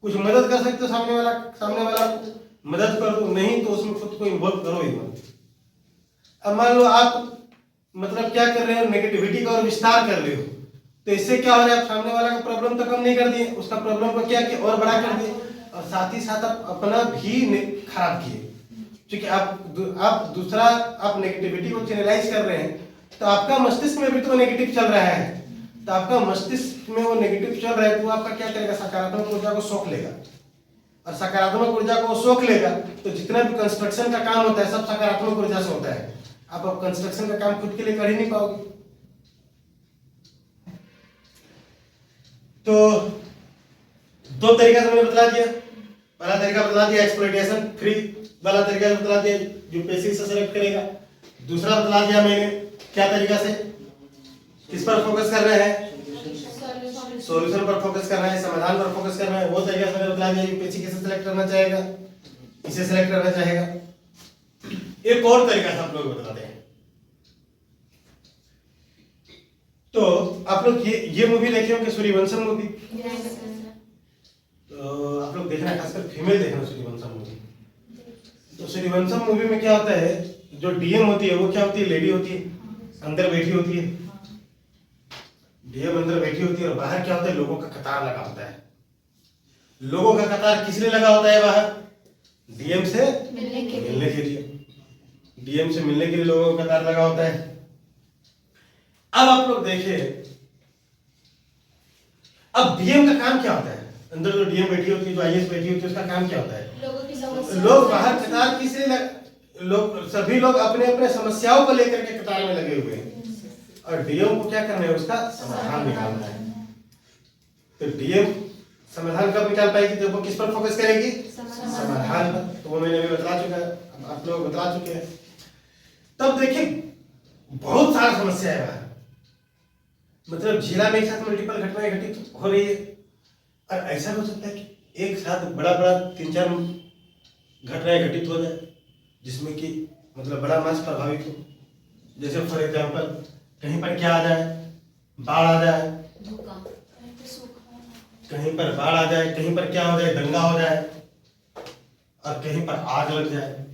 कुछ मदद कर सकते हो सामने वाला को मदद कर दो, नहीं तो उसमें खुद को इन्वॉल्व करो ही मत। अब मान लो आप मतलब क्या कर रहे हो, नेगेटिविटी का और विस्तार कर रहे हो, तो इससे क्या हो रहा है, आप सामने वाला का प्रॉब्लम तो कम नहीं कर दिए, उसका प्रॉब्लम को क्या किया और बड़ा कर दिए, और साथ ही साथ आप अपना भी खराब किए। क्योंकि आप दूसरा आप नेगेटिविटी को चैनलाइज कर रहे हैं, तो आपका मस्तिष्क में भी तो नेगेटिव चल रहा है, तो आपका मस्तिष्क में वो नेगेटिव चल रहा है, तो आपका क्या करेगा, सकारात्मक ऊर्जा को सोख लेगा, और सकारात्मक ऊर्जा को सोख लेगा तो जितना भी कंस्ट्रक्शन का काम होता है सब सकारात्मक ऊर्जा से होता है। आप अब कंस्ट्रक्शन का काम खुद के लिए कर ही नहीं पाओगे। तो दो तरीका से मैंने बता दिया, पहला तरीका बता दिया एक्सप्लॉइटेशन फ्री वाला तरीका बता दिया जो पैसे से सेलेक्ट करेगा, दूसरा बता दिया मैंने क्या तरीका से किस पर फोकस कर रहे हैं, सॉल्यूशन पर फोकस करना है, समाधान पर फोकस करना है, वो तरीका से मैंने बता दिया यूपीएससी कैसे सेलेक्ट करना चाहेगा, इसे सेलेक्ट करना चाहेगा। एक और तरीका से आप लोग बताते हैं। तो आप लोग ये मूवी देखे होंगे सूर्यवंशम मूवी, तो आप लोग देखना, खासकर फीमेल देखना सूर्यवंशम मूवी। तो सूर्यवंशम मूवी में क्या होता है, जो डीएम होती है वो क्या होती है, लेडी होती है, अंदर बैठी होती है, डीएम अंदर बैठी होती है, और बाहर क्या होता है, लोगों का कतार लगा होता है। लोगों का कतार किस लिए लगा होता है बाहर, डीएम से मिलने के लिए, डीएम से मिलने के लिए लोगों का कतार लगा होता है। अब आप लोग देखिए, अब डीएम का काम क्या होता है, अंदर जो डीएम बैठी होती है, जो आईएएस बैठी होती है, उसका काम क्या होता है, लोग बाहर कतार किस लिए लोग सभी लोग अपने अपने समस्याओं को लेकर के कतार में लगे हुए हैं, और डीएम को क्या करना है, उसका समाधान निकालना है। तो डीएम समाधान कब निकाल पाएगी, तो वो किस पर फोकस करेगी, समाधान पर। तो वो मैंने अभी बता चुका है, आप लोग बता चुके हैं। तब देखिए बहुत सारा समस्या है बाहर, मतलब जिला में एक साथ मल्टीपल घटनाएं घटित हो रही है, और ऐसा हो सकता है कि एक साथ बड़ा 3-4 घटनाएं घटित हो जाए जिसमें कि मतलब बड़ा मास प्रभावित हो। जैसे फॉर एग्जाम्पल कहीं पर क्या आ जाए, बाढ़ आ जाए, कहीं पर बाढ़ आ जाए, कहीं पर क्या हो जाए, दंगा हो जाए, और कहीं पर आग लग जाए।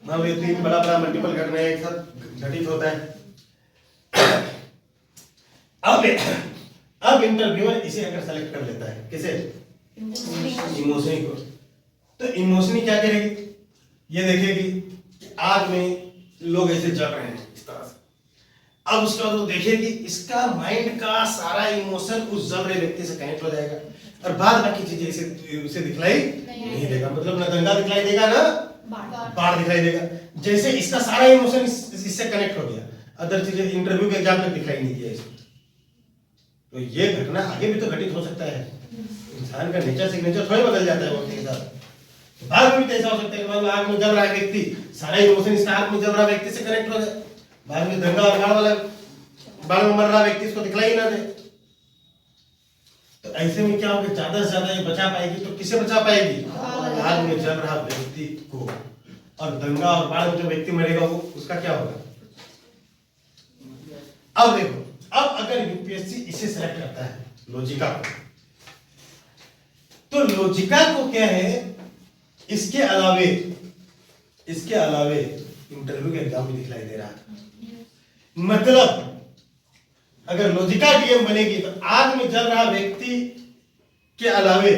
मान लो 3 बड़ा मल्टीपल घटनाएं एक साथ घटित होता है। अब इंटरव्यूअर इसे अगर सेलेक्ट कर लेता है, किसे, इमोशनी को, तो इमोशनी क्या करेगी, ये देखेगी कि आग में लोग ऐसे जल रहे हैं इस तरह से। अब उसके बाद वो देखेगी इसका माइंड का सारा इमोशन उस जल रहे व्यक्ति से कनेक्ट हो जाएगा, और बाद बाकी चीजें इसे दिखलाई नहीं देगा, मतलब ना दंगा दिखलाई देगा ना बाढ़ दिखलाई देगा। जैसे इसका सारा इमोशन इससे कनेक्ट हो गया, अदर चीजें इंटरव्यू के एग्जाम तक दिखाई नहीं दिया इसको। तो ये घटना आगे भी तो घटित हो सकता है, इंसान का नेचर सिग्नेचर थोड़ी बदल जाता है वक्त के साथ। बाद में भी ऐसा हो सकता है कि मान लो आग में जल रहा है व्यक्ति, सारा इमोशन इसका आग में जल रहा व्यक्ति से कनेक्ट हो जाए, बाद में दंगा और बाढ़ में मर रहा व्यक्ति इसको दिखलाई ना दे। तो ऐसे में क्या होगा, ज्यादा से ज्यादा ये बचा पाएगी, तो किसे बचा पाएगी, आग में जल रहा व्यक्ति को, और दंगा और बाढ़ में जो व्यक्ति मरेगा वो उसका क्या होगा। अब देखो, अब अगर यूपीएससी इसे सेलेक्ट करता है लॉजिका को, तो लॉजिका को क्या है, इसके अलावे इंटरव्यू के एग्जाम में दिखलाई दे रहा है। मतलब अगर लॉजिका डीएम बनेगी तो आग में जल रहा व्यक्ति के अलावे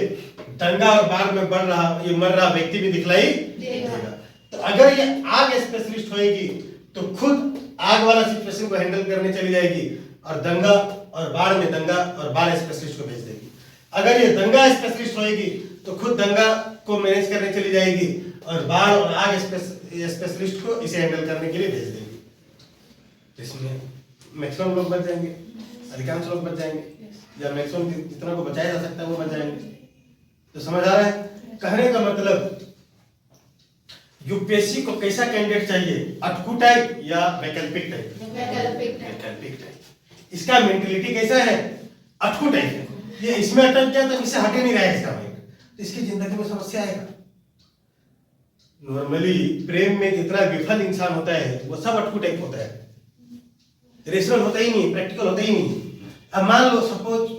दंगा और बाढ़ में बढ़ रहा ये मर रहा व्यक्ति भी दिखलाई देगा। तो अगर ये आग स्पेशलिस्ट होएगी तो खुद आग वाला सिचुएशन को हैंडल करने चली जाएगी, और दंगा और बाढ़ में दंगा और बाढ़ स्पेशलिस्ट को भेज देगी। अगर ये दंगा स्पेशलिस्ट होएगी तो खुद दंगा को मैनेज करने चली जाएगी, और बाढ़ और आग स्पेशलिस्ट को इसे हैंडल करने के लिए भेज देगी। इसमें मैक्सिमम लोग बच जाएंगे, अधिकांश लोग बच जाएंगे, या मैक्सिमम जितना को बचाया जा सकता है वो बच जाएंगे। तो समझ आ रहा है, कहने का मतलब यूपीएससी को कैसा कैंडिडेट चाहिए, अटकू टाइप या वैकल्पिक टाइप, वैकल्पिक टाइप। इसका मेंटलिटी कैसा है, अटकू टाइप है, ये इसमें अटक गया तो इससे हटे नहीं रहा है इसका माइंड, तो इसकी जिंदगी में समस्या आएगा। नॉर्मली प्रेम में जितना विफल इंसान होता है वो सब अटकू टाइप होता है, रेशनल होता ही नहीं, प्रैक्टिकल होता ही नहीं। अब मान लो सपोज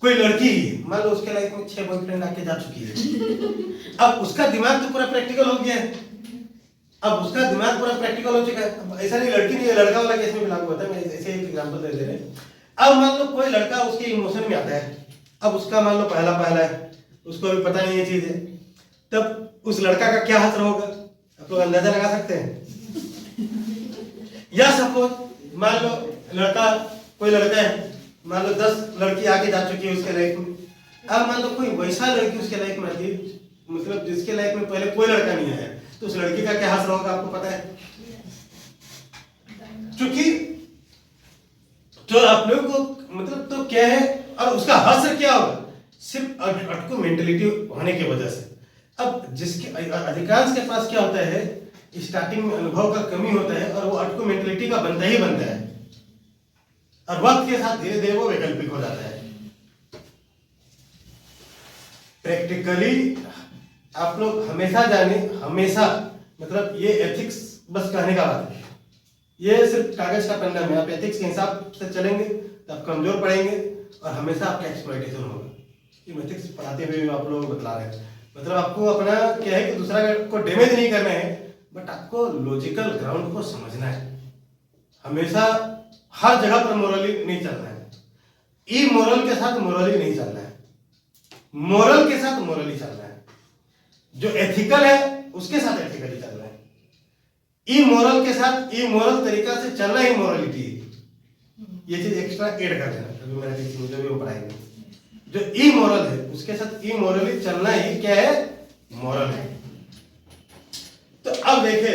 कोई लड़की ही मान लो उसके लाइफ में 6 बॉयफ्रेंड आके जा चुकी है, अब उसका दिमाग तो पूरा प्रैक्टिकल हो गया है, अब उसका दिमाग पूरा प्रैक्टिकल हो चुका है। अब ऐसा नहीं लड़की नहीं है, लड़का वाला केस में भी लागू होता है, मैं ऐसे एक एग्जांपल दे रहे हैं। अब मान लो कोई लड़का उसके इमोशन में आता है, अब उसका मान लो पहला है, उसको भी पता नहीं ये चीज है, तब उस लड़का का क्या असर होगा आप लोग अंदाजा लगा सकते हैं। या सपोज मान लो कोई लड़का है, मान लो 10 लड़की आके जा चुकी है उसके लाइफ में, अब मान लो कोई वैसा लड़की उसके लाइफ में आती, मतलब जिसके लाइफ में पहले कोई लड़का नहीं आया, तो उस लड़की का क्या असर होगा आपको पता है। क्योंकि तो आप लोगों को मतलब तो क्या है, और उसका असर क्या होगा, सिर्फ अटको मेंटेलिटी होने की वजह से। अब जिसके अधिकांश के पास क्या होता है, स्टार्टिंग में अनुभव का कमी होता है और वो अटको मेंटेलिटी का बनता ही बनता है, और वक्त के साथ धीरे धीरे वो वैकल्पिक हो जाता है। प्रैक्टिकली आप लोग हमेशा जाने, हमेशा मतलब ये एथिक्स बस कहने का बात है, ये सिर्फ कागज का पन्ना में, आप एथिक्स के हिसाब से चलेंगे तो आप कमजोर पड़ेंगे और हमेशा आपका एक्सप्लॉइटेशन होगा। ये एथिक्स पढ़ाते हुए आप लोग बतला रहे हैं, मतलब आपको अपना क्या है कि दूसरा को डैमेज नहीं करना है, बट आपको लॉजिकल ग्राउंड को समझना है। हमेशा हर जगह पर मोरली नहीं चलना है, इमोरल के साथ मोरली नहीं चलना है, मोरल के साथ मोरली चलना है, जो एथिकल है उसके साथ एथिकली चलना है, इमोरल के साथ इमोरल तरीका से चलना ही मोरलिटी है। ये चीज एक्स्ट्रा ऐड कर देना कभी मेरा टीचिंग जो भी हम पढ़ाएंगे, जो इमोरल है उसके साथ इमोरली चलना ही क्या है, मोरल है। तो अब देखे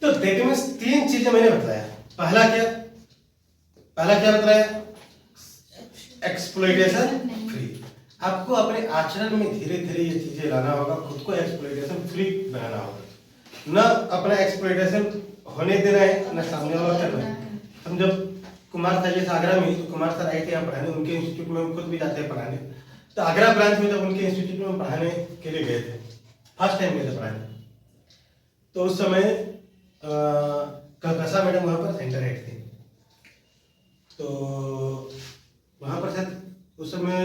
तो देखने में 3 चीजें मैंने बताया। पहला क्या बताया, एक्सप्लॉइटेशन फ्री। आपको अपने आचरण में धीरे धीरे ये चीजें लाना होगा, खुद को एक्सप्लॉइटेशन फ्री बनाना होगा, न अपना एक्सप्लॉइटेशन होने देना है, न सामने वाला करना है। हम जब कुमार सर जैसे आगरा में, तो कुमार सर आए थे यहाँ पढ़ाने, उनके इंस्टीट्यूट में हम खुद भी जाते हैं पढ़ाने। तो आगरा ब्रांच में जब उनके इंस्टीट्यूट में पढ़ाने के लिए गए थे, फर्स्ट टाइम गए थे पढ़ाने, तो उस समय कलकसा मैडम वहाँ पर सेंटर हेड थी। तो वहाँ पर शायद उस समय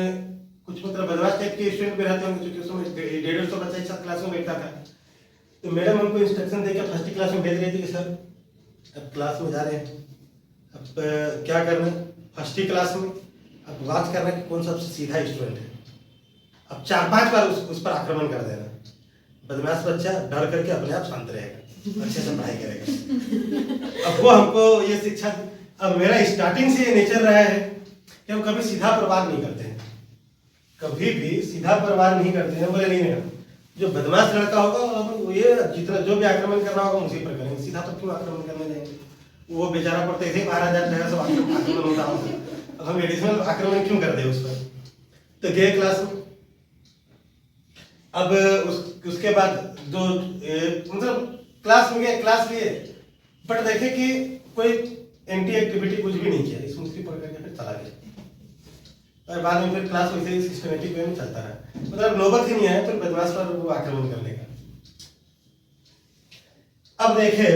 कुछ मतलब बदमाश टाइप के स्टूडेंट भी रहते होंगे, क्योंकि उस समय 150 बच्चा एक साथ क्लास में बैठता था। तो मैडम उनको इंस्ट्रक्शन देकर फर्स्ट क्लास में भेज रही थी कि सर अब क्लास में जा रहे हैं, अब क्या करना है, फर्स्ट क्लास में अब बात करना कि कौन सबसे सीधा स्टूडेंट है। अब 4-5 बार उस पर आक्रमण कर देना, बदमाश बच्चा डर करके अपने आप शांत रहेगा, अच्छे से पढ़ाई करेगा। अब वो हमको ये शिक्षा, अब मेरा स्टार्टिंग से ये नेचर रहा है कि हम कभी सीधा प्रवाह नहीं करते हैं, कभी भी सीधा प्रवाह नहीं करते हैं। बोले नहीं मैडम, जो बदमाश लड़का होगा हम ये जितना जो भी आक्रमण करना होगा उसी पर करेंगे, सीधा पर क्यों आक्रमण करने जाएंगे, वो बेचारा पड़ता ऐसे ही मारा जाता है, सब आक्रमण होता होगा, अब हम एडिशनल आक्रमण क्यों कर दे उस पर। तो गए क्लास में, अब उसके बाद दो मतलब क्लास में गए, क्लास लिए, बट देखे कि कोई एंटी एक्टिविटी कुछ भी नहीं किया, स्मूथली पढ़ करके फिर चला गया, और बाद में फिर क्लास वैसे ही सिस्टमेटिक वे में चलता रहा, मतलब नौबत ही नहीं आया फिर बदमाश पर वो आक्रमण करने का। अब देखे,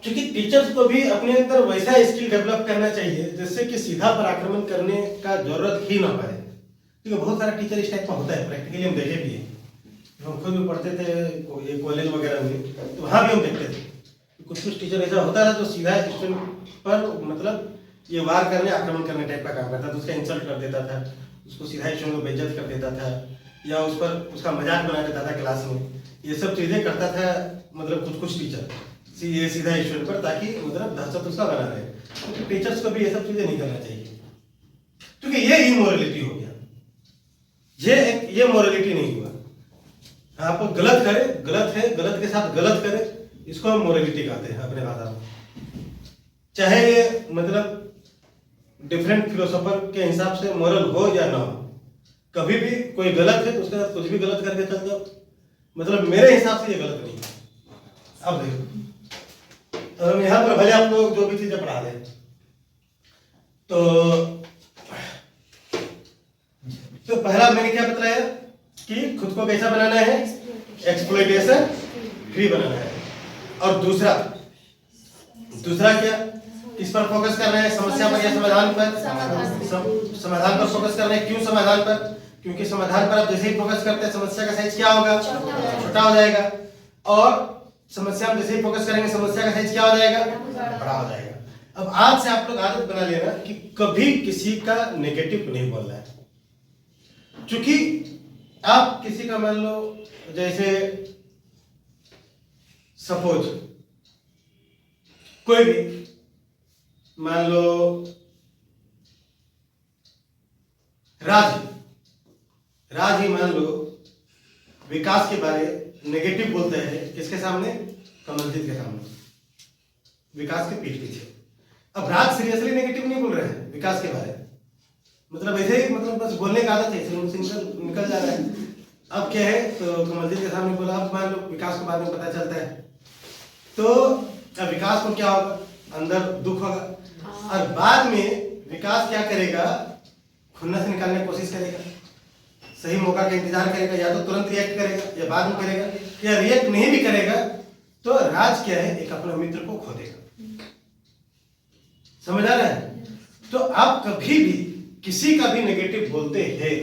क्योंकि टीचर्स को भी अपने अंदर वैसा स्किल डेवलप करना चाहिए जिससे कि सीधा पर आक्रमण करने का जरूरत ही ना पड़े, क्योंकि बहुत सारा टीचर इस टाइप का होता है, प्रैक्टिकली हम देखे भी हैं। हम खुद भी पढ़ते थे कॉलेज वगैरह में, तो वहाँ भी हम देखते थे कुछ टीचर ऐसा होता था जो सीधा स्टूडेंट पर मतलब ये वार करने, आक्रमण करने टाइप का काम करता था, उसका इंसल्ट कर देता था, उसको सीधा स्टूडेंट को बेइज्जत कर देता था, या उस पर उसका मजाक बना देता था क्लास में। ये सब चीजें करता था मतलब कुछ टीचर ये सीधा स्टूडेंट पर, ताकि मतलब दहशत उसका बना रहे। तो टीचर्स को भी ये सब चीजें नहीं करना चाहिए, क्योंकि ये इमोरलिटी हो गया, ये मोरलिटी नहीं हुआ। आप गलत करे, गलत है, गलत के साथ गलत करे, इसको हम मोरलिटी कहते हैं अपने भाषा में। चाहे ये मतलब डिफरेंट फिलोसोफर के हिसाब से मोरल हो या ना हो, कभी भी कोई गलत है तो उसके साथ कुछ भी गलत करके चल जाओ, मतलब मेरे हिसाब से ये गलत नहीं है। अब देखो, हम यहाँ पर भले आप लोग जो भी चीजें पढ़ा दें, तो पहला मैंने क्या बताया कि खुद को कैसा बनाना है, एक्सप्लॉइटेशन फ्री बनाना है, और दूसरा क्या, किस पर फोकस कर रहे हैं, समस्या पर या समाधान पर? समाधान पर फोकस कर रहे हैं। क्यों समाधान पर? क्योंकि समाधान पर आप जैसे ही फोकस करते हैं समस्या का साइज क्या होगा, छोटा हो जाएगा, और समस्या में जैसे ही फोकस करेंगे समस्या का साइज क्या हो जाएगा, बड़ा हो जाएगा। अब आज से आप लोग आदत बना लेना कि कभी किसी का नेगेटिव नहीं बोलना है। क्योंकि आप किसी का मान लो, जैसे सपोज कोई भी मान लो राज ही मान लो विकास के बारे नेगेटिव बोलते हैं, किसके सामने, कमलजीत के सामने, विकास के पीठ पीछे। अब राज सीरियसली नेगेटिव नहीं बोल रहे हैं विकास के बारे में, मतलब ऐसे ही, मतलब बस बोलने का आदत है, निकल जा रहा है। अब क्या है, तो कमलजीत के सामने बोला, अब मान लो विकास के बारे में पता चलता है, तो अब विकास को क्या होगा, अंदर दुख होगा, और बाद में विकास क्या करेगा, खुन्नस निकालने की कोशिश करेगा, सही मौका का इंतजार करेगा, या तो तुरंत रिएक्ट करेगा या बाद में करेगा, या रिएक्ट नहीं भी करेगा तो राज क्या है, एक अपने मित्र को खो देगा। समझ आ रहा है? तो आप कभी भी किसी का भी नेगेटिव बोलते हैं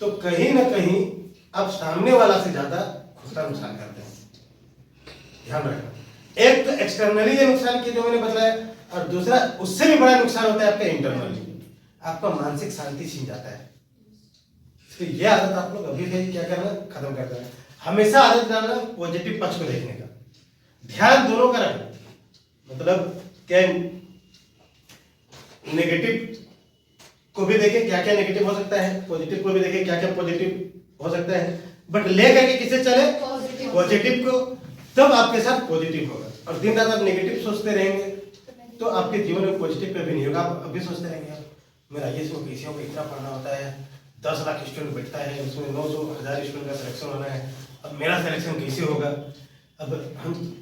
तो कहीं ना कहीं आप सामने वाला से ज्यादा खुद का नुकसान करते हैं। ध्यान रखना, एक तो एक्सटर्नली ये नुकसान किया जो मैंने बताया, और दूसरा उससे भी बड़ा नुकसान होता है आपका इंटरनली, आपका मानसिक शांति छीन जाता है। तो ये आदत आप लोग अभी से क्या करना, खत्म कर देना। हमेशा आदत डालना पॉजिटिव पक्ष को देखने का, ध्यान दोनों का रखना, मतलब क्या नेगेटिव को भी देखें क्या क्या नेगेटिव हो सकता है, पॉजिटिव को भी देखें क्या क्या पॉजिटिव हो सकता है, बट ले करके किसे चले, पॉजिटिव को, तब आपके साथ पॉजिटिव होगा। और दिन रात आप नेगेटिव सोचते रहेंगे तो आपके जीवन में पॉजिटिव पे भी नहीं होगा। आप अभी सोचते रहेंगे मेरा ये सब किसी को इतना पढ़ना होता है, 10 लाख स्टूडेंट बैठता है, उसमें 900,000 स्टूडेंट का सिलेक्शन होना है, अब मेरा सिलेक्शन कैसे होगा, अब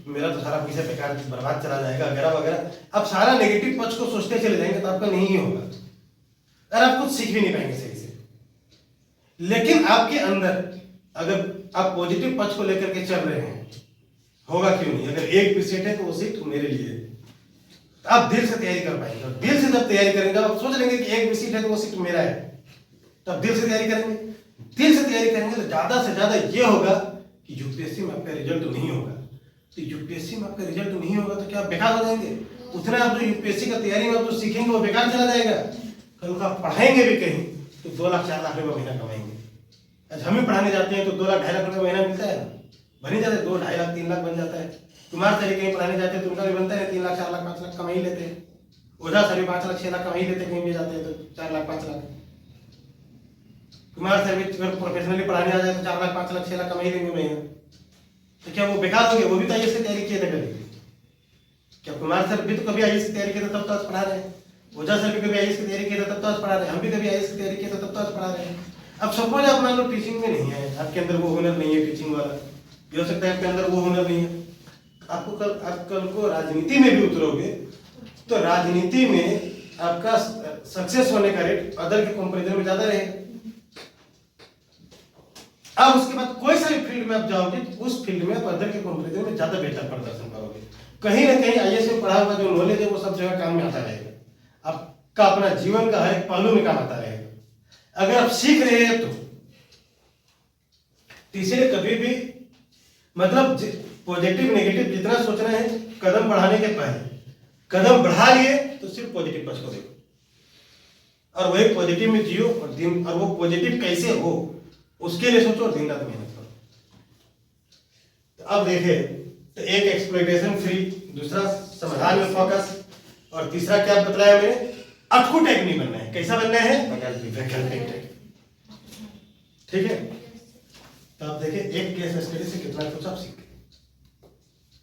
मेरा तो सारा पैसा बेकार बर्बाद चला जाएगा वगैरह वगैरह। अब सारा नेगेटिव पक्ष को सोचते चले जाएंगे तो आपका नहीं ही होगा, और आप कुछ सीख भी नहीं पाएंगे सही से। लेकिन आपके अंदर अगर आप पॉजिटिव पक्ष को लेकर के चल रहे हैं, होगा क्यों नहीं, अगर एक भी सीट है तो वो सीट मेरे लिए है, तो आप दिल से तैयारी कर पाएंगे। दिल से जब तैयारी करेंगे, आप सोच लेंगे कि एक भी सीट है तो वो सीट मेरा है, तब दिल से तैयारी करेंगे। दिल से तैयारी करेंगे तो ज्यादा से ज्यादा ये होगा कि यूपीएससी में आपका रिजल्ट नहीं होगा। तो यूपीएससी में आपका रिजल्ट नहीं होगा तो क्या आप बेकार हो जाएंगे? उतना आप जो यूपीएससी का तैयारी में आप जो सीखेंगे वो बेकार चला जाएगा। कल आप पढ़ाएंगे भी कहीं तो 2 लाख 4 लाख रुपये महीना कमाएंगे। आज हम ही पढ़ाने जाते हैं तो 2 लाख 2.5 लाख रुपये महीना मिलता है, बन ही जाता है, 2 2.5 लाख 3 लाख बन जाता है। कुमार सर कहीं पढ़ाने जाते हैं तो उनका भी बनता है 3 लाख 4 लाख 5 लाख कमा ही लेते हैं। ओझा सर भी 5 लाख 6 लाख कमा ही लेते हैं, कहीं भी जाते हैं तो 4 लाख 5 लाख। कुमार सर भी अगर प्रोफेशनली पढ़ाने आ जाए तो 4 लाख 5 लाख 6 लाख कमा ही लेंगे महीना। तो क्या वो बेकार हो गए? वो भी तो आईएएस की तैयारी किए थे कभी। क्या कुमार सर भी तो कभी आईएएस की तैयारी किए थे तब तो आज पढ़ा रहे हैं। ओझा सर भी कभी आईएएस की तैयारी किए थे तब तो आज पढ़ा रहे हैं। हम भी कभी आईएएस की तैयारी किए थे तब तो आज पढ़ा रहे हैं। अब सपोज आप मान लो टीचिंग में नहीं है, आपके अंदर वो हुनर नहीं है टीचिंग वाला, ये हो सकता है आपके अंदर वो हुनर नहीं है। आपको आप कल को राजनीति में भी उतरोगे तो राजनीति में आपका सक्सेस होने का रेट अदर के कंपैरिजन में ज्यादा रहेगा। अब उसके बाद कोई सा भी फील्ड में आप जाओगे उस फील्ड में आप अदर के कंपैरिजन में ज्यादा बेहतर प्रदर्शन करोगे। कहीं ना कहीं आईएएस में पढ़ा हुआ जो नॉलेज है वो सब जगह काम में आता रहेगा, आपका अपना जीवन का हर एक पहलू में काम आता रहेगा अगर आप सीख रहे हैं तो। तीसरे कभी भी मतलब पॉजिटिव नेगेटिव जितना सोचना है कदम बढ़ाने के पहले, कदम बढ़ा लिए तो सिर्फ पॉजिटिव पक्ष को देखो और वही पॉजिटिव में जियो और वो पॉजिटिव कैसे हो उसके लिए सोचो और दिन रात मेहनत करो। तो अब देखे तो एक एक्सप्लॉयटेशन फ्री, दूसरा समाधान में फोकस, और तीसरा क्या बताया मैंने, अटकू टाइप नहीं बनना है। कैसा बनना है? वैकल्पिक टाइप। ठीक है, तो आप देखें एक केस स्टडी से कितना कुछ आप सीख।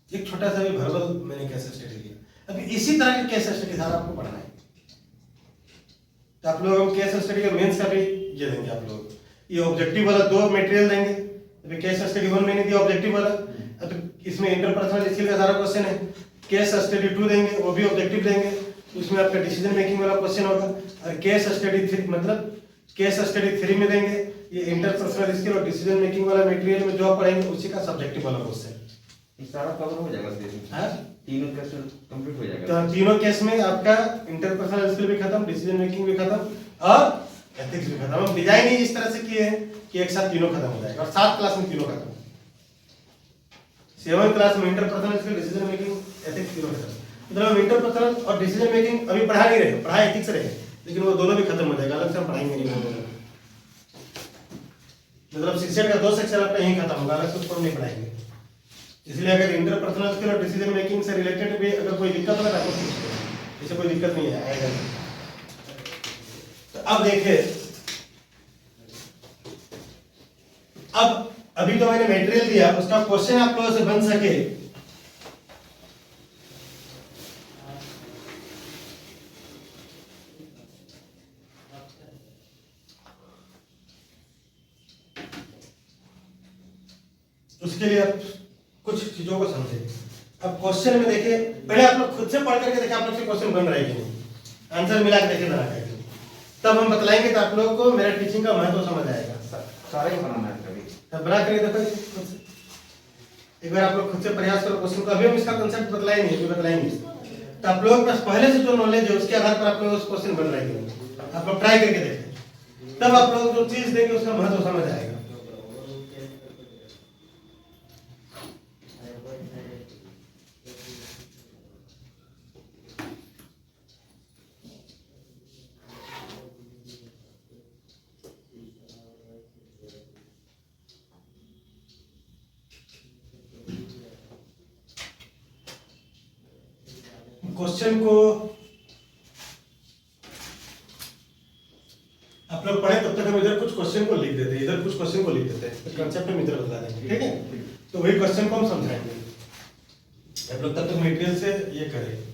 एक छोटा सा भी वर्बल मैंने केस स्टडी लिया। अभी इसी तरह के केस स्टडी सारा आपको पढ़ना है। तो आप लोग केस स्टडी का मेंस का भी ये देंगे आप लोग, ये ऑब्जेक्टिव वाला 2 मटेरियल देंगे। अभी केस स्टडी 1 मैंने दिया ऑब्जेक्टिव वाला, अब इसमें इंटरपर्सनल स्किल का सारा क्वेश्चन है। केस स्टडी 2 देंगे, वो भी ऑब्जेक्टिव देंगे, उसमें आपका डिसीजन मेकिंग वाला क्वेश्चन होगा। और केस स्टडी 3 मतलब केस स्टडी 3 में देंगे ये इंटरपर्सनल स्किल और डिसीजन मेकिंग वाला मटेरियल में जो आप पढ़ेंगे उसी का सब्जेक्टिव वाला क्वेश्चन। सारा कवर हो जाएगा। तीनों केस कंप्लीट हो जाएगा। तो तीनों केस में आपका इंटरपर्सनल स्किल भी खत्म, डिसीजन मेकिंग भी खत्म और एथिक्स भी खत्म। हम डिजाइन ही इस तरह से किए हैं कि एक साथ तीनों खत्म हो जाएगा और 7 क्लास में तीनों खत्म। 7 क्लास में interpersonal skill, decision making, ethics तीनों खत्म। मतलब हम इंटरपर्सनल और डिसीजन मेकिंग अभी पढ़ा नहीं रहे, पढ़ाई एथिक्स रहे, लेकिन वो दोनों भी खत्म हो जाएगा, अलग से हम पढ़ाएंगे नहीं। मतलब शिक्षण का 2 सेक्शन आपका यहीं खत्म होगा, अलग से उसको नहीं पढ़ाएंगे। इसलिए अगर इंटरपर्सनल स्किल और डिसीजन मेकिंग से रिलेटेड भी अगर कोई दिक्कत हो तो आपको पूछ लो, इससे कोई दिक्कत नहीं है, आएगा। तो अब देखिए, अब अभी तो मैंने मटेरियल दिया, उसका क्वेश्चन आप लोगों से बन सके उसके लिए आप कुछ चीजों को समझे। अब क्वेश्चन में देखिए, पहले आप लोग खुद से पढ़ करके देखिए आप लोग से क्वेश्चन बन रहा है कि नहीं, आंसर मिला के देखिए बना करके, तब हम बतलाएंगे तो आप लोगों को मेरा टीचिंग का महत्व समझ आएगा। सारे को बनाना है कभी, तब बना करके देखो खुद से। एक बार आप लोग खुद से प्रयास करो क्वेश्चन को। अभी हम इसका कंसेप्ट बतलाए नहीं, अभी बतलाएंगे। तो आप लोगों के पास पहले से जो नॉलेज है उसके आधार पर आप लोग उस क्वेश्चन बन रहा है कि नहीं, आप लोग ट्राई करके देखें, तब आप लोग जो चीज देंगे उसका महत्व समझ आएगा। क्वेश्चन को आप लोग पढ़े तब तक हम इधर कुछ क्वेश्चन को लिख देते हैं, इधर कुछ क्वेश्चन को लिख देते हैं, कंसेप्ट हम इधर बता देंगे, ठीक है। तो वही क्वेश्चन को हम समझाएंगे, आप लोग तब तक मटेरियल से ये करें।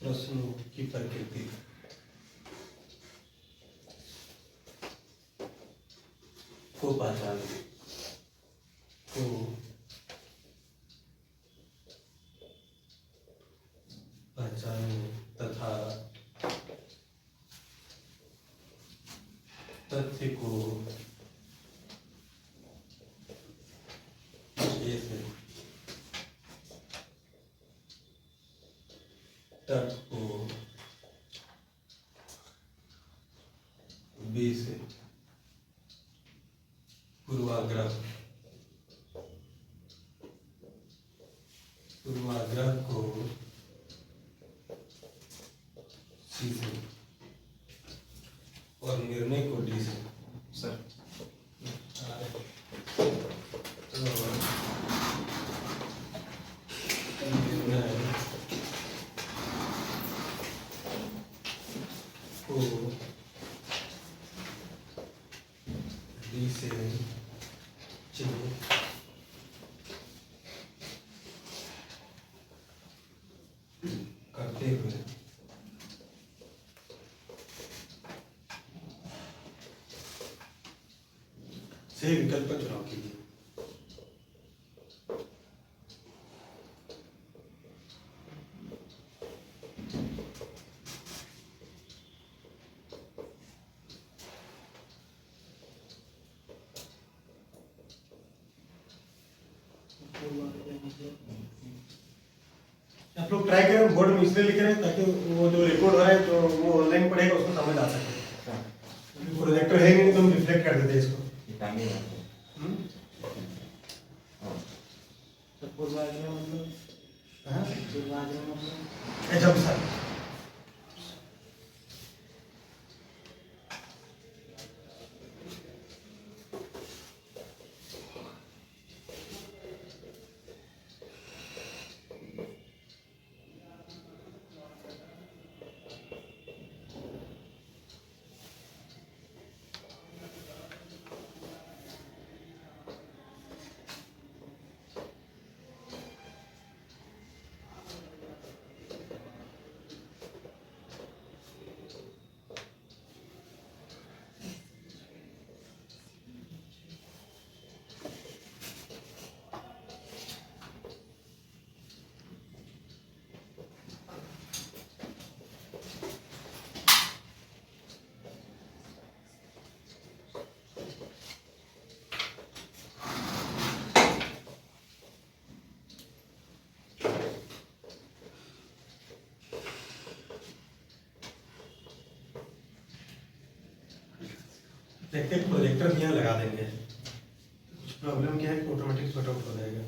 प्रश्नों की प्रकृति, को पहचाने, को पहचाने तथा तथ्य को ए से, तर्क को बी से, पूर्वाग्रह को सी से और निर्णय को डी से। सर को डी से चिन्ह करते हुए सही विकल्प का चुनाव कीजिए। आप लोग ट्राई करें, बोर्ड में इसलिए लिख रहे हैं ताकि वो जो रिकॉर्ड हो रहा है तो वो ऑनलाइन पढ़ेगा, उसको समझ आ सके। प्रोजेक्टर है नहीं तो हम रिफ्लेक्ट कर देते हैं इसको। जब सर देखते हैं प्रोजेक्टर भी यहाँ लगा देंगे, कुछ प्रॉब्लम क्या है कि ऑटोमेटिक शॉट आउट हो जाएगा।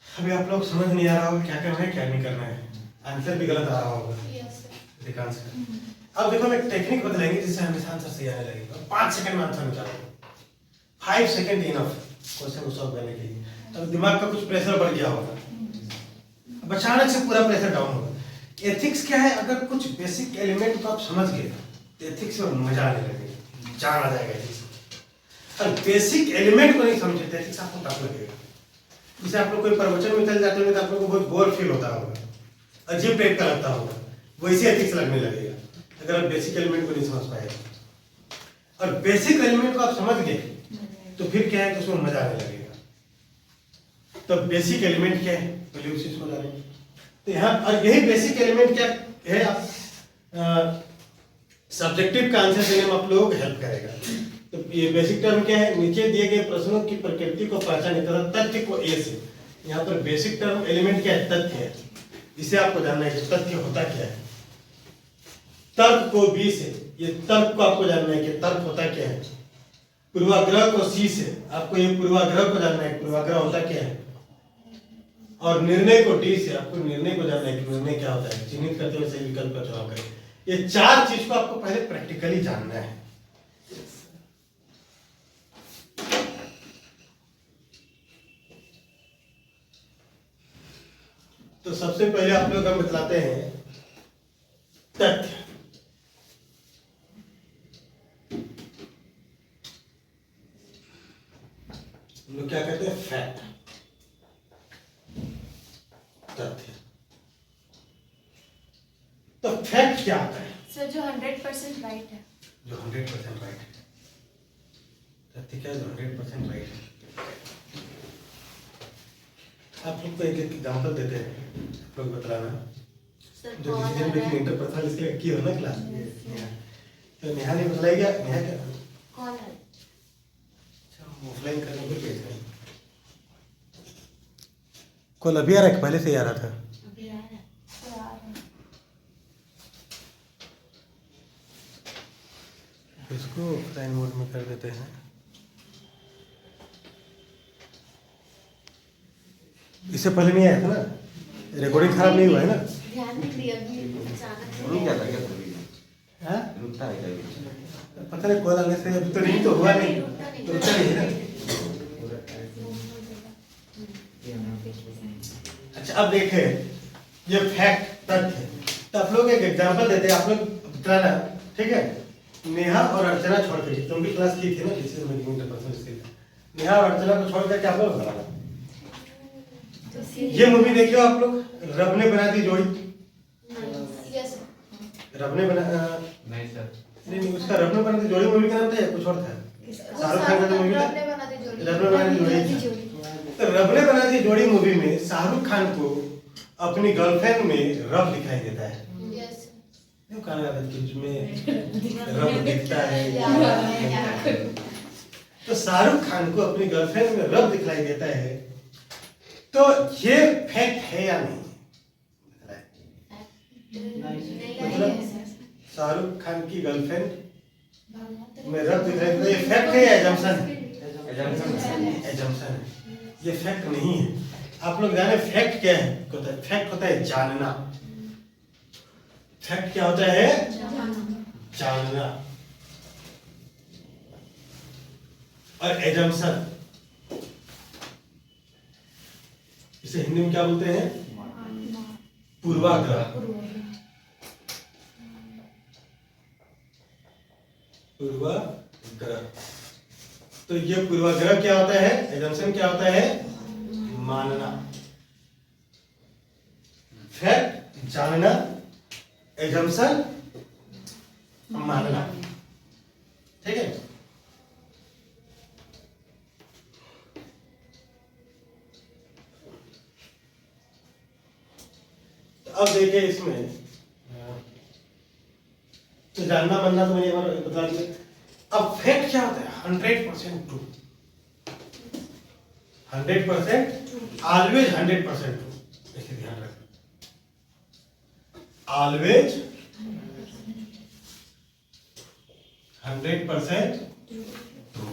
अभी आप लोग समझ नहीं आ रहा होगा क्या करना है क्या नहीं करना है, आंसर भी गलत आ रहा होगा अधिकांश का। अब देखो मैं टेक्निक बतलाएंगे जिससे हमेशा आंसर सही आने लगेगा। 5 सेकंड में आंसर निकालो, 5 सेकंड इनफ क्वेश्चन को सॉल्व करने के लिए। अब दिमाग का कुछ प्रेशर बढ़ गया होगा, अब अचानक से पूरा प्रेशर डाउन होगा। एथिक्स क्या है, अगर कुछ बेसिक एलिमेंट को आप समझ गए तो एथिक्स में मजा आने लगेगा, जान आ जाएगा एथिक्स। और बेसिक एलिमेंट को नहीं समझे तो एथिक्स आपको टफ लगेगा। जैसे आप लोग कोई प्रवचन में चल जाते होंगे तो आप लोग को बहुत बोर फील होता होगा, अजीब टाइप का लगता होगा, वैसे एथिक्स लगने लगेगा अगर आप बेसिक एलिमेंट को नहीं समझ पाए। और बेसिक एलिमेंट को आप समझ गए तो फिर क्या है कि उसमें मजा आने लगेगा। तो बेसिक एलिमेंट क्या है पहले उस चीज को जानेंगे। तो यहाँ और यही बेसिक एलिमेंट क्या है, आप सब्जेक्टिव का आंसर देने में आप लोग हेल्प करेगा। तो ये बेसिक टर्म क्या है, नीचे दिए गए प्रश्नों की प्रकृति को पहचाने तथा तथ्य को ए से। यहाँ पर बेसिक टर्म एलिमेंट क्या है, तथ्य है, इसे आपको जानना है कि तथ्य होता क्या है। तर्क को बी से, ये तर्क को आपको जानना है कि तर्क होता क्या है। पूर्वाग्रह को सी से, आपको ये पूर्वाग्रह को जानना है पूर्वाग्रह होता क्या है। और निर्णय को डी से, आपको निर्णय को जानना है कि निर्णय क्या होता है। चिन्हित करते हुए सही विकल्प का चुनाव करें। ये 4 चीज को आपको पहले प्रैक्टिकली जानना है। तो सबसे पहले आप लोग हम बतलाते हैं तथ्य। हम लोग क्या कहते हैं, फैक्ट, तथ्य। तो फैक्ट क्या होता है सर, जो 100% राइट है, जो 100% राइट है। तथ्य क्या है, जो 100% राइट है। आप लोग को एक एग्जांपल देते हैं, आप लोग बतलाना जो किसी दिन लेकिन इंटरपर्सनल इसके की हो ना क्लास में। तो नेहा ने बतलाएगा, नेहा क्या कौन है? अच्छा ऑफलाइन करने को भेज रहे हैं। कॉल अभी आ रहा है, पहले से ही आ रहा था। अभी आ रहा है, तो आ रहा है। इसको ऑफलाइन मोड में कर देते हैं। इससे पहले नहीं आया था ना, रिकॉर्डिंग खराब नहीं हुआ है ना। ध्यान नहीं दिया, अभी अचानक से नहीं क्या था क्या थोड़ी हाँ रुकता है क्या? पता नहीं कॉल आने से अभी तो नहीं तो हुआ नहीं, रुकता नहीं है ना। अच्छा अब देखें ये फैक्ट तथ्य। तो आप लोग एक एग्जांपल देते हैं, आप लोग बताना, ठीक है। नेहा और अर्चना छोड़ के, तुम भी क्लास की थी ना किसी में इंटरपर्सनल स्किल। नेहा और अर्चना को छोड़ करके आप लोग बताना। ये मूवी देखियो आप लोग, रब ने बना दी जोड़ी। यस रब ने बना नहीं सर, नहीं उसका रब ने बना दी जोड़ी मूवी का नाम था या कुछ और था? शाहरुख खान का मूवी था रब ने बना दी जोड़ी। रब ने बना दी जोड़ी। तो रब ने बना दी जोड़ी मूवी में शाहरुख खान को अपनी गर्लफ्रेंड में रब दिखाई देता है। यस क्यों खाना में रब दिखता है। तो शाहरुख खान को अपनी गर्लफ्रेंड में रब दिखाई देता है, तो ये फैक्ट है या नहीं? मतलब शाहरुख खान की गर्लफ्रेंड में रब दिखाई देता है, ये फैक्ट है या एजम्पशन है? एजम्पशन है, ये फैक्ट नहीं है। आप लोग जाने फैक्ट क्या है? फैक्ट होता है जानना। फैक्ट क्या होता है? जानना। और एजम्पशन इसे हिंदी में क्या बोलते हैं? पूर्वाग्रह। पूर्वाग्रह। तो ये पूर्वाग्रह क्या होता है? एजम्पशन क्या होता है? मानना। फैक्ट जानना, एजम्पशन मानना। ठीक है। तो अब देखिए इसमें तो जानना मानना तो मैंने बता दिया। अब फैक्ट क्या होता है? 100% ट्रू। 100% always 100% true. इसे ध्यान रखना। Always 100% true.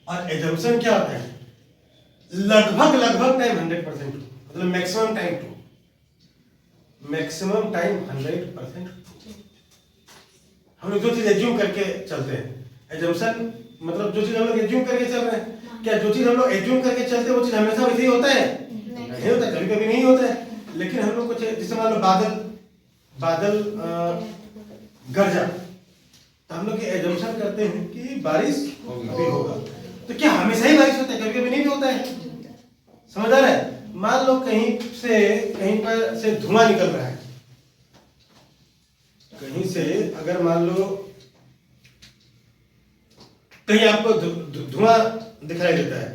और एजम्पशन क्या होता है? लगभग टाइम 100% ट्रू, मतलब maximum time true. Maximum time 100% true. हम लोग जो चीज एज्यूम करके चलते हैं, एजम्पशन मतलब जो चीज हम लोग एज्यूम करके चल रहे हैं, क्या जो चीज हम लोग एज्यूम करके चलते हैं वो चीज हमेशा वैसे ही होता है? नहीं होता, कभी कभी नहीं होता है। लेकिन हम लोग कुछ जैसे मान लो बादल गरजा, तो हम लोग ये एजम्पशन करते हैं कि बारिश अभी होगा। तो क्या हमेशा ही बारिश होता है? कभी कभी नहीं भी होता है। समझ आ रहा है? मान लो कहीं पर से धुआं निकल रहा है, कहीं से अगर मान लो कहीं आपको धुआं दिखाई देता है,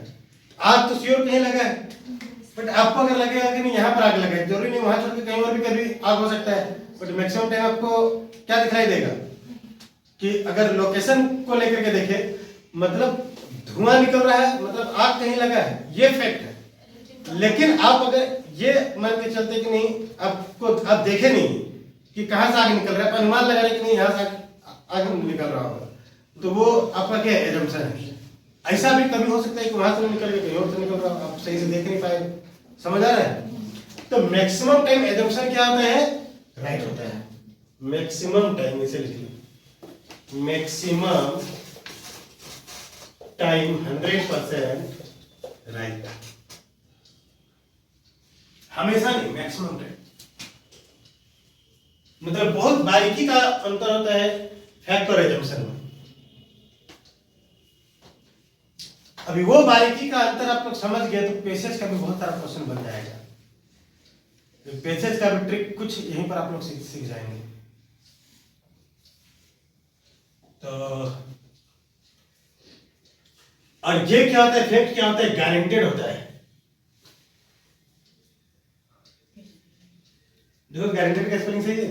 आग तो श्योर कहीं लगा है, बट आपको अगर लगेगा कि नहीं यहाँ पर आग लगा है, जरूरी नहीं वहां छोड़ के कहीं और भी कभी आग हो सकता है, बट मैक्सिमम टाइम आपको क्या दिखाई देगा कि अगर लोकेशन को लेकर के देखे, मतलब धुआं निकल रहा है, मतलब आग कहीं लगा है, ये फैक्ट है। लेकिन आप अगर ये मान के चलते कि नहीं, आप देखे नहीं कि कहां से आग निकल रहा है, अनुमान लगा रहे कि नहीं यहाँ से आग निकल रहा होगा, तो वो आपका क्या एजम्पशन है। ऐसा भी कभी हो सकता है कि वहां से निकल के कहीं और से निकल रहा हो, आप सही से देख नहीं पाए। समझ आ रहा है? तो मैक्सिमम टाइम एजम्पशन क्या होता है? राइट होता है। मैक्सिमम टाइम, इसे लिख लो, मैक्सिमम टाइम 100% राइट। हमेशा नहीं, मैक्सिमम टाइम। मतलब बहुत बारीकी का अंतर होता है फैक्ट और एजम्पशन में। अभी वो बारीकी का अंतर आप लोग समझ गए तो पेसेज का भी बहुत सारा क्वेश्चन बन जाएगा। पेसेज का भी ट्रिक कुछ यहीं पर आप लोग सीख जाएंगे। तो और ये क्या होता है? फैक्ट क्या होता है? गारंटेड होता है। देखो गारंटेड का स्पेलिंग सही है?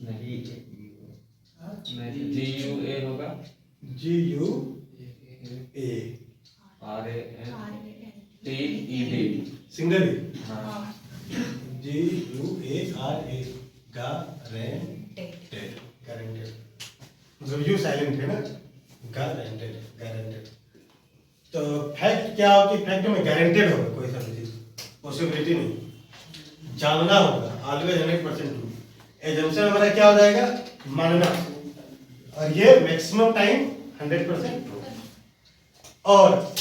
नहीं, GUA होगा, GUA RANTED सिंगल हाँ, GUARA गारंटेड, मतलब यू साइलेंट है ना, गारंटेड। तो फैक्ट क्या हो कि फैक्ट में गारंटेड होगा, कोई सा भी चीज पॉसिबिलिटी नहीं, जानना होगा, ऑलवेज 100% ट्रू। एजम्पशन हमारा क्या हो जाएगा? मानना। और ये मैक्सिमम टाइम 100% ट्रू। और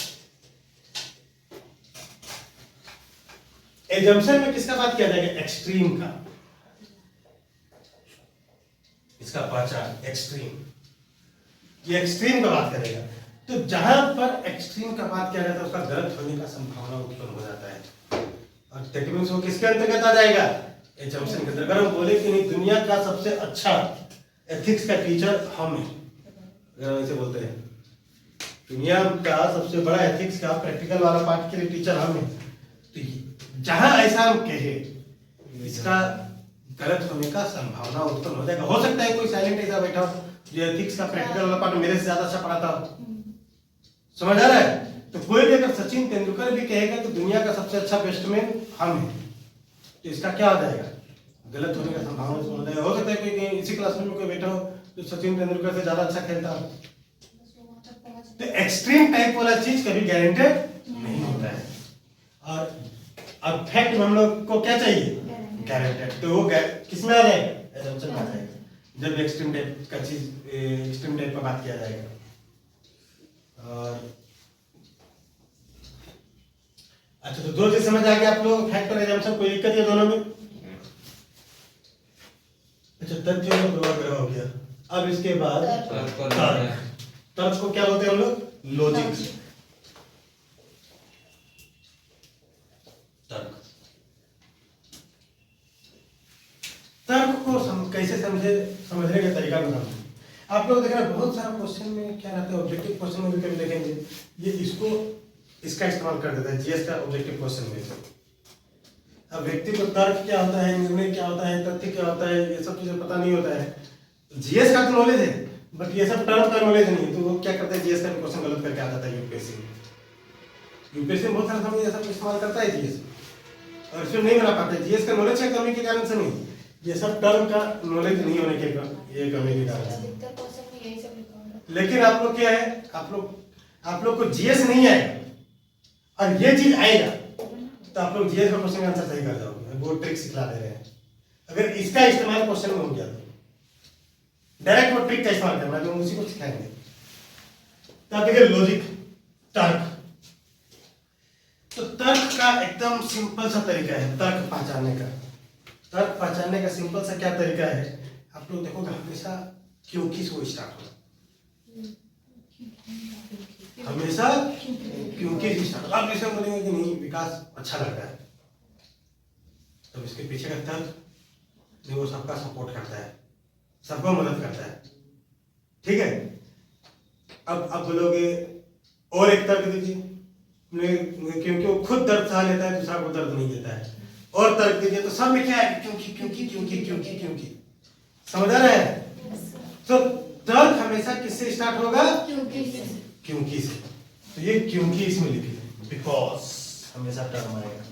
एजम्पशन में किसका बात किया जाएगा? एक्सट्रीम का। इसका पहचान एक्सट्रीम, ये एक्सट्रीम का बात करेगा। तो जहां पर एक्सट्रीम का बात किया जाता है उसका गलत होने का संभावना उत्पन्न हो जाता है, और दैट मींस वो किसके अंतर्गत आ जाएगा? एजम्पशन के अंतर्गत। अगर हम बोले कि नहीं दुनिया का सबसे अच्छा एथिक्स का टीचर हम हैं, अगर हम ऐसे बोलते हैं, दुनिया का सबसे बड़ा एथिक्स का प्रैक्टिकल वाला पार्ट के लिए टीचर हम हैं। तो जहां ऐसा हम कहे इसका गलत होने का संभावना उत्पन्न हो जाएगा। हो सकता है कोई साइलेंट ऐसा बैठा हो जो एथिक्स का प्रैक्टिकल वाला पार्ट मेरे से ज्यादा अच्छा पढ़ाता हो, समझ आ रहा है? तो कोई भी अगर सचिन तेंदुलकर भी कहेगा तो दुनिया का सबसे अच्छा बैट्समैन हम हैं, तो इसका क्या हो जाएगा? गलत होने का संभावना हो जाएगा। हो सकता है कोई इसी क्लास में कोई बैठा हो जो सचिन तेंदुलकर से ज्यादा अच्छा खेलता हो। तो एक्सट्रीम टाइप वाला चीज कभी गारंटेड नहीं होता है। और अब फैक्ट में हम लोग को क्या चाहिए? गारंटेड। तो वो किसमें आ जाएगा? एजम्पशन में आ जाएगा जब एक्सट्रीम टाइप का चीज एक्सट्रीम टाइप पर बात किया जाएगा। और अच्छा, तो दो चीज समझ आ गया आप लोग, फैक्ट और एजम्पशन। कोई दिक्कत है दोनों में? अच्छा, तथ्य और पूर्वाग्रह हो गया। अब इसके बाद तर्क। तर्क को क्या बोलते हैं हम लोग? लॉजिक। तर्क तर्क को कैसे समझने का तरीका बताऊं। आप लोग देखना बहुत सारा क्वेश्चन में क्या रहता है, ऑब्जेक्टिव क्वेश्चन में भी कभी देखेंगे ये इसका इस्तेमाल कर देता है जीएस का ऑब्जेक्टिव क्वेश्चन में। अब व्यक्ति को तर्क क्या होता है, निर्णय क्या होता है, तथ्य क्या होता है, ये सब चीजें पता नहीं होता है। जीएस का तो नॉलेज है बट ये सब टर्म का नॉलेज नहीं है, तो वो क्या करता है जीएस का क्वेश्चन गलत करके आ जाता है यूपीएससी में बहुत सारा समय ये सब इस्तेमाल करता है जीएस, और इसमें नहीं बना पाता है। जीएस का नॉलेज की कमी के कारण से नहीं, ये सब टर्म का नॉलेज नहीं होने के ये कमी के कारण से। लेकिन आप लोग क्या है, आप लोग को जीएस नहीं आएगा और ये चीज आएगा तो आप लोग जीएस का क्वेश्चन का आंसर सही कर जाओगे। वो ट्रिक सिखला दे रहे हैं। अगर इसका इस्तेमाल क्वेश्चन में हो गया तो डायरेक्ट वो ट्रिक का इस्तेमाल करना, तो उसी को सिखाएंगे। तो आप देखिए लॉजिक, तर्क। तो तर्क का एकदम सिंपल सा तरीका है तर्क पहचानने का। तर्क पहचानने का सिंपल सा क्या तरीका है, आप लोग देखोगे हमेशा क्योंकि से वो स्टार्ट होगा। हमेशा क्योंकि से स्टार्ट। आप जैसे बोलेंगे कि नहीं विकास अच्छा लगता है, तो इसके पीछे का तर्क वो सबका सपोर्ट करता है, सबको मदद करता है। ठीक है, अब बोलोगे और एक तर्क दीजिए, क्योंकि वो खुद दर्द सह लेता है, दूसरा को दर्द नहीं देता है। और तर्क दीजिए तो सब में क्या है? क्योंकि क्योंकि क्योंकि क्योंकि क्योंकि। समझ आ रहा है? तो तर्क हमेशा किससे स्टार्ट होगा? क्योंकि से। तो ये क्योंकि इसमें लिखिए, बिकॉज हमेशा टर्म आएगा।